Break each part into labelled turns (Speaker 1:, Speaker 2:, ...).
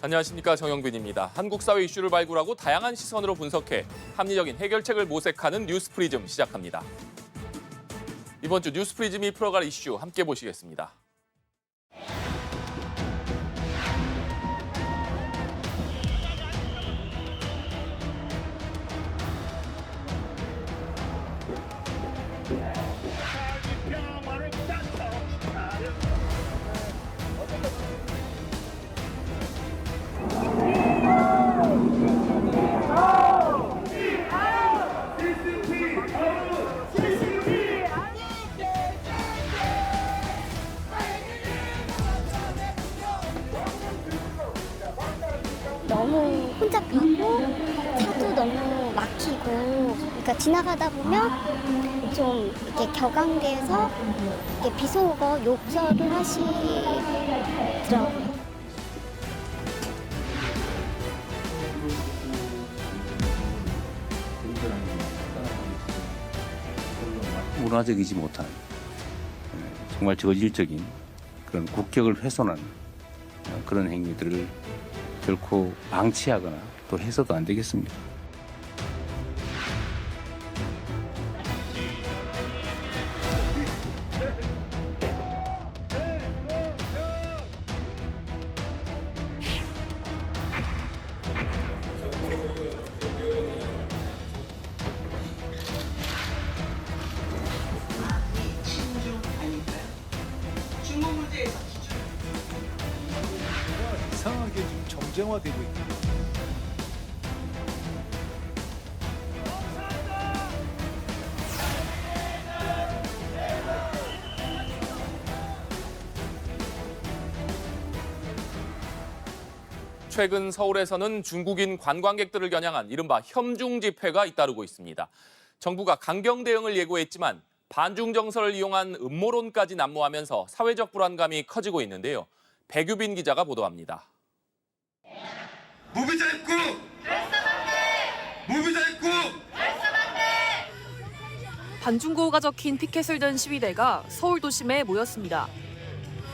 Speaker 1: 안녕하십니까, 정영빈입니다. 한국 사회 이슈를 발굴하고 다양한 시선으로 분석해 합리적인 해결책을 모색하는 뉴스프리즘 시작합니다. 이번 주 뉴스프리즘이 풀어갈 이슈 함께 보시겠습니다.
Speaker 2: 너무 혼잡하고 차도 너무 막히고, 그러니까 지나가다 보면 좀 이렇게 격앙돼서 이렇게 비속어 욕설을 하시더라고요.
Speaker 3: 문화적이지 못한 정말 저질적인 그런 국격을 훼손하는 그런 행위들을 결코 방치하거나 또 해서도 안 되겠습니다.
Speaker 4: 이상하게 지금 정쟁화되고 있다.
Speaker 1: 최근 서울에서는 중국인 관광객들을 겨냥한 이른바 혐중 집회가 잇따르고 있습니다. 정부가 강경 대응을 예고했지만 반중 정서를 이용한 음모론까지 난무하면서 사회적 불안감이 커지고 있는데요. 백유빈 기자가 보도합니다.
Speaker 5: 무비자 입국! 무비자 입국!
Speaker 6: 반중고가 적힌 피켓을 든 시위대가 서울 도심에 모였습니다.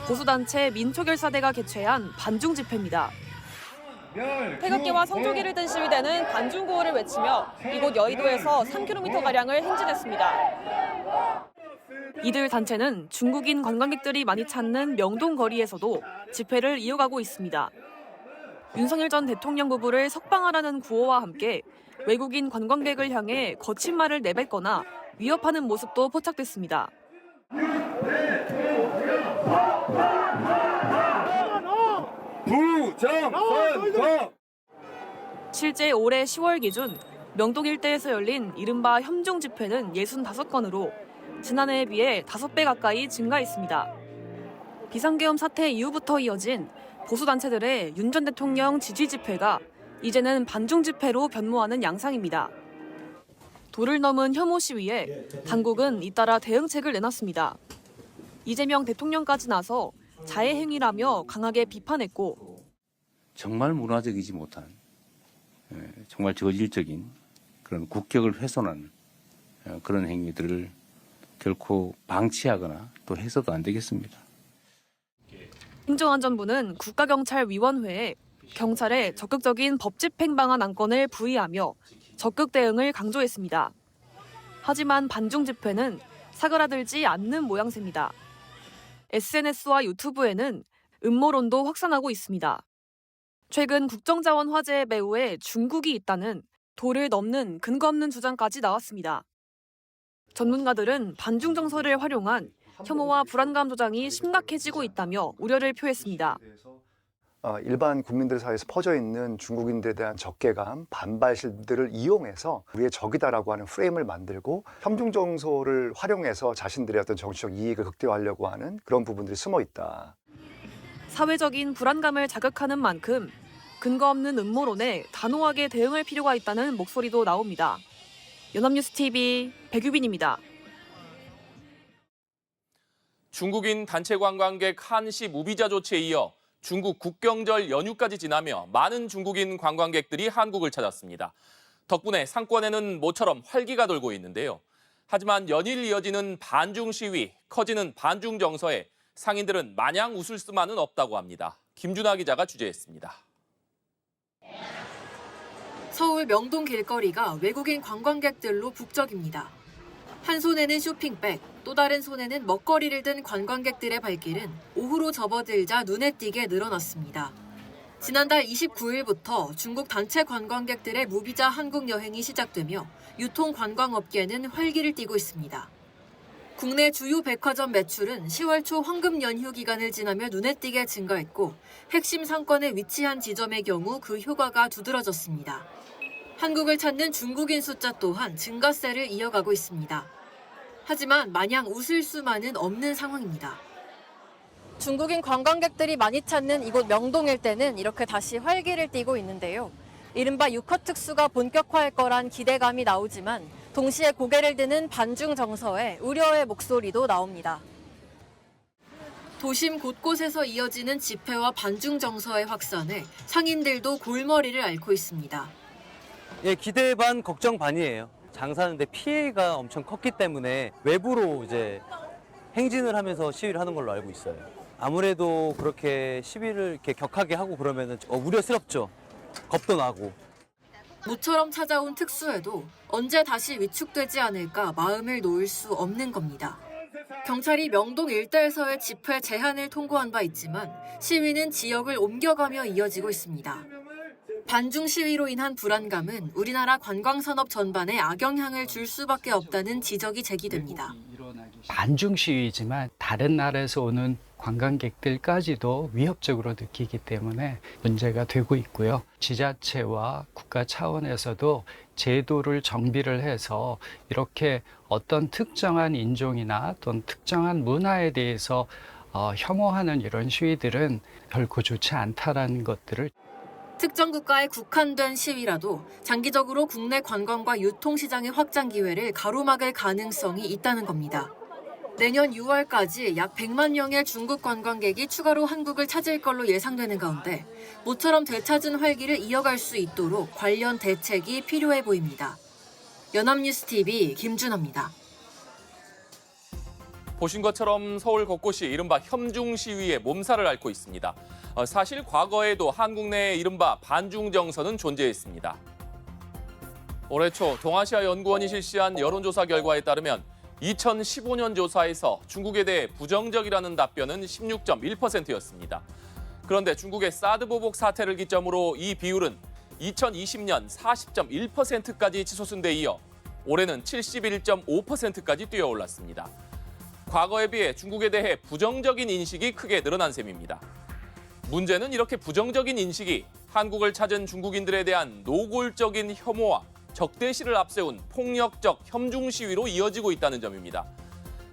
Speaker 6: 보수단체 민초결사대가 개최한 반중 집회입니다.
Speaker 7: 태극기와 성조기를 든 시위대는 반중구호를 외치며 이곳 여의도에서 3km가량을 행진했습니다.
Speaker 6: 이들 단체는 중국인 관광객들이 많이 찾는 명동 거리에서도 집회를 이어가고 있습니다. 윤석열 전 대통령 부부를 석방하라는 구호와 함께 외국인 관광객을 향해 거친 말을 내뱉거나 위협하는 모습도 포착됐습니다.
Speaker 5: 부정선거!
Speaker 6: 실제 올해 10월 기준 명동 일대에서 열린 이른바 혐중 집회는 65건으로 지난해에 비해 5배 가까이 증가했습니다. 비상계엄 사태 이후부터 이어진 보수단체들의 윤 전 대통령 지지 집회가 이제는 반중 집회로 변모하는 양상입니다. 도를 넘은 혐오 시위에 당국은 잇따라 대응책을 내놨습니다. 이재명 대통령까지 나서 자해 행위라며 강하게 비판했고,
Speaker 3: 정말 문화적이지 못한 정말 저질적인 그런 국격을 훼손하는 그런 행위들을 결코 방치하거나 또 해서도 안 되겠습니다.
Speaker 6: 행정안전부는 국가경찰위원회에 경찰에 적극적인 법집행 방안 안건을 부의하며 적극 대응을 강조했습니다. 하지만 반중 집회는 사그라들지 않는 모양새입니다. SNS와 유튜브에는 음모론도 확산하고 있습니다. 최근 국정자원 화재의 배후에 중국이 있다는 도를 넘는 근거 없는 주장까지 나왔습니다. 전문가들은 반중 정서를 활용한 혐오와 불안감 조장이 심각해지고 있다며 우려를 표했습니다.
Speaker 8: 일반 국민들 사이에서 퍼져 있는 중국인들에 대한 적개감, 반발심들을 이용해서 우리의 적이다라고 하는 프레임을 만들고 혐중 정서를 활용해서 자신들의 어떤 정치적 이익을 극대화하려고 하는 그런 부분들이 숨어 있다.
Speaker 6: 사회적인 불안감을 자극하는 만큼 근거 없는 음모론에 단호하게 대응할 필요가 있다는 목소리도 나옵니다. 연합뉴스TV 백유빈입니다.
Speaker 1: 중국인 단체 관광객 한시 무비자 조치에 이어 중국 국경절 연휴까지 지나며 많은 중국인 관광객들이 한국을 찾았습니다. 덕분에 상권에는 모처럼 활기가 돌고 있는데요. 하지만 연일 이어지는 반중 시위, 커지는 반중 정서에 상인들은 마냥 웃을 수만은 없다고 합니다. 김준하 기자가 취재했습니다.
Speaker 5: 서울 명동 길거리가 외국인 관광객들로 북적입니다. 한 손에는 쇼핑백, 또 다른 손에는 먹거리를 든 관광객들의 발길은 오후로 접어들자 눈에 띄게 늘어났습니다. 지난달 29일부터 중국 단체 관광객들의 무비자 한국 여행이 시작되며 유통 관광업계는 활기를 띠고 있습니다. 국내 주요 백화점 매출은 10월 초 황금 연휴 기간을 지나며 눈에 띄게 증가했고 핵심 상권에 위치한 지점의 경우 그 효과가 두드러졌습니다. 한국을 찾는 중국인 숫자 또한 증가세를 이어가고 있습니다. 하지만 마냥 웃을 수만은 없는 상황입니다. 중국인 관광객들이 많이 찾는 이곳 명동 일대는 이렇게 다시 활기를 띠고 있는데요. 이른바 유커 특수가 본격화할 거란 기대감이 나오지만 동시에 고개를 드는 반중 정서에 우려의 목소리도 나옵니다. 도심 곳곳에서 이어지는 집회와 반중 정서의 확산에 상인들도 골머리를 앓고 있습니다.
Speaker 9: 예, 기대 반 걱정 반이에요. 장사하는데 피해가 엄청 컸기 때문에 외부로 이제 행진을 하면서 시위를 하는 걸로 알고 있어요. 아무래도 그렇게 시위를 이렇게 격하게 하고 그러면 우려스럽죠. 겁도 나고.
Speaker 5: 모처럼 찾아온 특수에도 언제 다시 위축되지 않을까 마음을 놓을 수 없는 겁니다. 경찰이 명동 일대에서의 집회 제한을 통고한 바 있지만 시위는 지역을 옮겨가며 이어지고 있습니다. 반중 시위로 인한 불안감은 우리나라 관광산업 전반에 악영향을 줄 수밖에 없다는 지적이 제기됩니다.
Speaker 10: 반중 시위지만 다른 나라에서 오는 관광객들까지도 위협적으로 느끼기 때문에 문제가 되고 있고요. 지자체와 국가 차원에서도 제도를 정비를 해서 이렇게 어떤 특정한 인종이나 또는 특정한 문화에 대해서 혐오하는 이런 시위들은 결코 좋지 않다라는 것들을
Speaker 5: 특정 국가에 국한된 시위라도 장기적으로 국내 관광과 유통시장의 확장 기회를 가로막을 가능성이 있다는 겁니다. 내년 6월까지 약 100만 명의 중국 관광객이 추가로 한국을 찾을 걸로 예상되는 가운데 모처럼 되찾은 활기를 이어갈 수 있도록 관련 대책이 필요해 보입니다. 연합뉴스TV 김준호입니다.
Speaker 1: 보신 것처럼 서울 곳곳이 이른바 혐중 시위에 몸살을 앓고 있습니다. 사실 과거에도 한국 내에 이른바 반중 정서는 존재했습니다. 올해 초 동아시아연구원이 실시한 여론조사 결과에 따르면 2015년 조사에서 중국에 대해 부정적이라는 답변은 16.1%였습니다. 그런데 중국의 사드 보복 사태를 기점으로 이 비율은 2020년 40.1%까지 치솟은 데 이어 올해는 71.5%까지 뛰어올랐습니다. 과거에 비해 중국에 대해 부정적인 인식이 크게 늘어난 셈입니다. 문제는 이렇게 부정적인 인식이 한국을 찾은 중국인들에 대한 노골적인 혐오와 적대시를 앞세운 폭력적 혐중 시위로 이어지고 있다는 점입니다.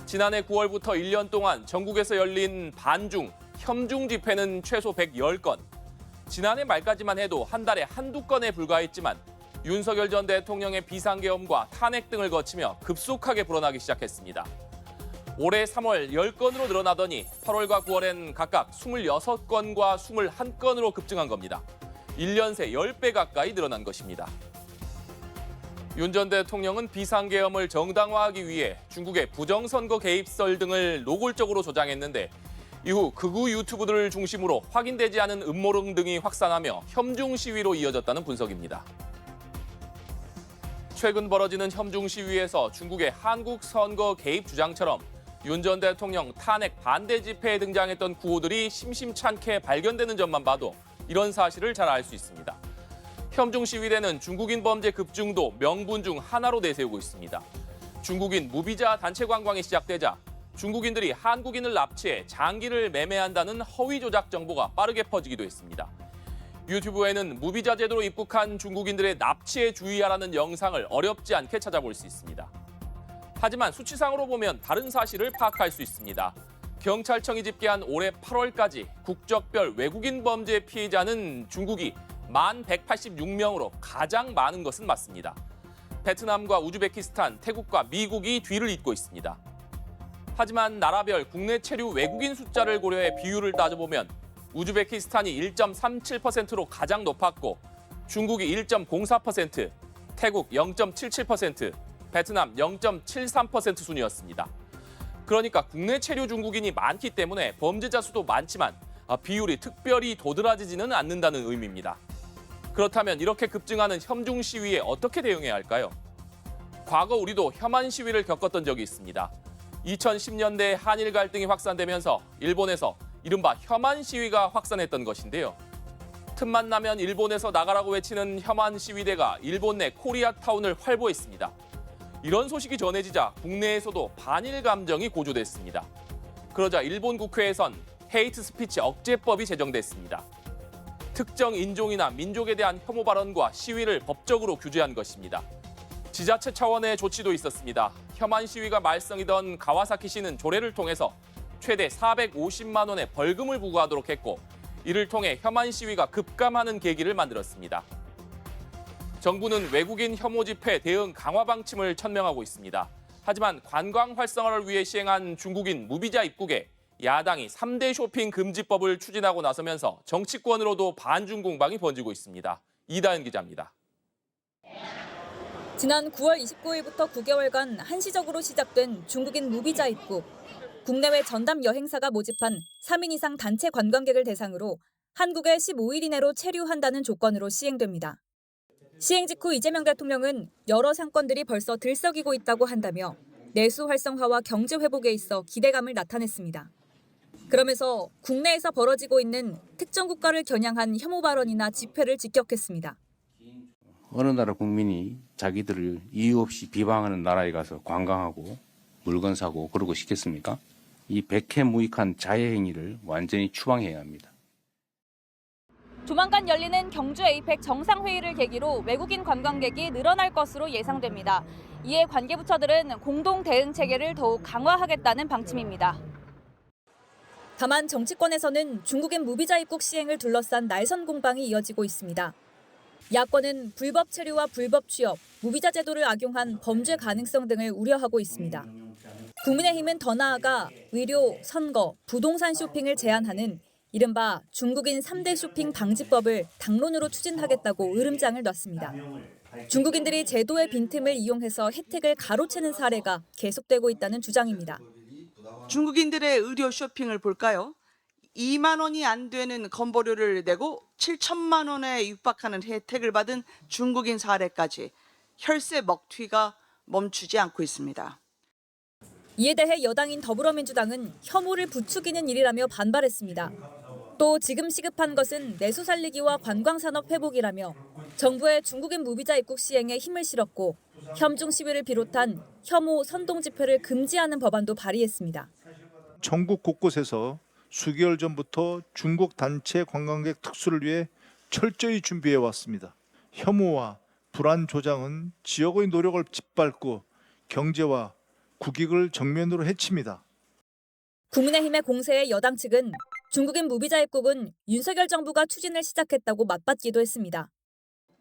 Speaker 1: 지난해 9월부터 1년 동안 전국에서 열린 반중, 혐중 집회는 최소 110건. 지난해 말까지만 해도 한 달에 한두 건에 불과했지만 윤석열 전 대통령의 비상계엄과 탄핵 등을 거치며 급속하게 불어나기 시작했습니다. 올해 3월 10건으로 늘어나더니 8월과 9월엔 각각 26건과 21건으로 급증한 겁니다. 1년 새 10배 가까이 늘어난 것입니다. 윤 전 대통령은 비상계엄을 정당화하기 위해 중국의 부정선거 개입설 등을 노골적으로 조장했는데 이후 극우 유튜브들을 중심으로 확인되지 않은 음모론 등이 확산하며 혐중 시위로 이어졌다는 분석입니다. 최근 벌어지는 혐중 시위에서 중국의 한국 선거 개입 주장처럼 윤 전 대통령 탄핵 반대 집회에 등장했던 구호들이 심심찮게 발견되는 점만 봐도 이런 사실을 잘 알 수 있습니다. 혐중 시위대는 중국인 범죄 급증도 명분 중 하나로 내세우고 있습니다. 중국인 무비자 단체 관광이 시작되자 중국인들이 한국인을 납치해 장기를 매매한다는 허위 조작 정보가 빠르게 퍼지기도 했습니다. 유튜브에는 무비자 제도로 입국한 중국인들의 납치에 주의하라는 영상을 어렵지 않게 찾아볼 수 있습니다. 하지만 수치상으로 보면 다른 사실을 파악할 수 있습니다. 경찰청이 집계한 올해 8월까지 국적별 외국인 범죄 피해자는 중국이 1,186명으로 가장 많은 것은 맞습니다. 베트남과 우즈베키스탄, 태국과 미국이 뒤를 잇고 있습니다. 하지만 나라별 국내 체류 외국인 숫자를 고려해 비율을 따져보면 우즈베키스탄이 1.37%로 가장 높았고 중국이 1.04%, 태국 0.77%, 베트남 0.73% 순이었습니다. 그러니까 국내 체류 중국인이 많기 때문에 범죄자 수도 많지만 비율이 특별히 도드라지지는 않는다는 의미입니다. 그렇다면 이렇게 급증하는 혐중 시위에 어떻게 대응해야 할까요? 과거 우리도 혐한 시위를 겪었던 적이 있습니다. 2010년대 한일 갈등이 확산되면서 일본에서 이른바 혐한 시위가 확산했던 것인데요. 틈만 나면 일본에서 나가라고 외치는 혐한 시위대가 일본 내 코리아타운을 활보했습니다. 이런 소식이 전해지자 국내에서도 반일 감정이 고조됐습니다. 그러자 일본 국회에선 헤이트 스피치 억제법이 제정됐습니다. 특정 인종이나 민족에 대한 혐오 발언과 시위를 법적으로 규제한 것입니다. 지자체 차원의 조치도 있었습니다. 혐한 시위가 말썽이던 가와사키시는 조례를 통해서 최대 450만 원의 벌금을 부과하도록 했고, 이를 통해 혐한 시위가 급감하는 계기를 만들었습니다. 정부는 외국인 혐오 집회 대응 강화 방침을 천명하고 있습니다. 하지만 관광 활성화를 위해 시행한 중국인 무비자 입국에 야당이 3대 쇼핑 금지법을 추진하고 나서면서 정치권으로도 반중 공방이 번지고 있습니다. 이다현 기자입니다.
Speaker 11: 지난 9월 29일부터 9개월간 한시적으로 시작된 중국인 무비자 입국. 국내외 전담 여행사가 모집한 3인 이상 단체 관광객을 대상으로 한국에 15일 이내로 체류한다는 조건으로 시행됩니다. 시행 직후 이재명 대통령은 여러 상권들이 벌써 들썩이고 있다고 한다며 내수 활성화와 경제 회복에 있어 기대감을 나타냈습니다. 그러면서 국내에서 벌어지고 있는 특정 국가를 겨냥한 혐오 발언이나 집회를 직격했습니다.
Speaker 3: 어느 나라 국민이 자기들을 이유 없이 비방하는 나라에 가서 관광하고 물건 사고 그러고 싶겠습니까? 이 백해무익한 자해 행위를 완전히 추방해야 합니다.
Speaker 11: 조만간 열리는 경주 에이펙 정상회의를 계기로 외국인 관광객이 늘어날 것으로 예상됩니다. 이에 관계부처들은 공동 대응 체계를 더욱 강화하겠다는 방침입니다. 다만 정치권에서는 중국인 무비자 입국 시행을 둘러싼 날선 공방이 이어지고 있습니다. 야권은 불법 체류와 불법 취업, 무비자 제도를 악용한 범죄 가능성 등을 우려하고 있습니다. 국민의힘은 더 나아가 의료, 선거, 부동산 쇼핑을 제한하는 이른바 중국인 3대 쇼핑 방지법을 당론으로 추진하겠다고 으름장을 놨습니다. 중국인들이 제도의 빈틈을 이용해서 혜택을 가로채는 사례가 계속되고 있다는 주장입니다.
Speaker 12: 중국인들의 의료 쇼핑을 볼까요? 2만 원이 안 되는 건보료를 내고 7천만 원에 육박하는 혜택을 받은 중국인 사례까지 혈세 먹튀가 멈추지 않고 있습니다.
Speaker 11: 이에 대해 여당인 더불어민주당은 혐오를 부추기는 일이라며 반발했습니다. 또 지금 시급한 것은 내수 살리기와 관광산업 회복이라며 정부의 중국인 무비자 입국 시행에 힘을 실었고 혐중 시위를 비롯한 혐오 선동 집회를 금지하는 법안도 발의했습니다.
Speaker 4: 전국 곳곳에서 수개월 전부터 중국 단체 관광객 특수를 위해 철저히 준비해 왔습니다. 혐오와 불안 조장은 지역의 노력을 짓밟고 경제와 국익을 정면으로 해칩니다.
Speaker 11: 국민의힘의 공세에 여당 측은 중국인 무비자 입국은 윤석열 정부가 추진을 시작했다고 맞받기도 했습니다.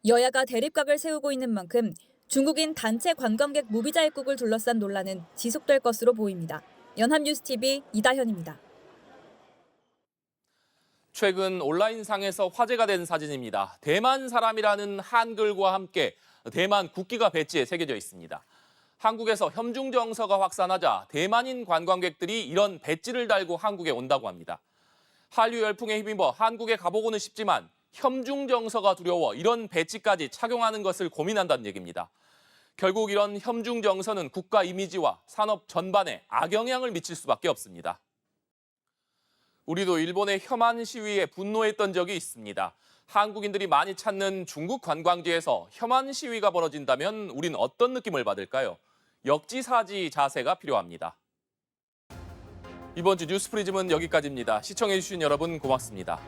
Speaker 11: 여야가 대립각을 세우고 있는 만큼 중국인 단체 관광객 무비자 입국을 둘러싼 논란은 지속될 것으로 보입니다. 연합뉴스TV 이다현입니다.
Speaker 1: 최근 온라인상에서 화제가 된 사진입니다. 대만 사람이라는 한글과 함께 대만 국기가 배지에 새겨져 있습니다. 한국에서 혐중 정서가 확산하자 대만인 관광객들이 이런 배지를 달고 한국에 온다고 합니다. 한류 열풍에 힘입어 한국에 가보고는 싶지만 혐중 정서가 두려워 이런 배지까지 착용하는 것을 고민한다는 얘기입니다. 결국 이런 혐중 정서는 국가 이미지와 산업 전반에 악영향을 미칠 수밖에 없습니다. 우리도 일본의 혐한 시위에 분노했던 적이 있습니다. 한국인들이 많이 찾는 중국 관광지에서 혐한 시위가 벌어진다면 우린 어떤 느낌을 받을까요? 역지사지 자세가 필요합니다. 이번 주 뉴스프리즘은 여기까지입니다. 시청해주신 여러분 고맙습니다.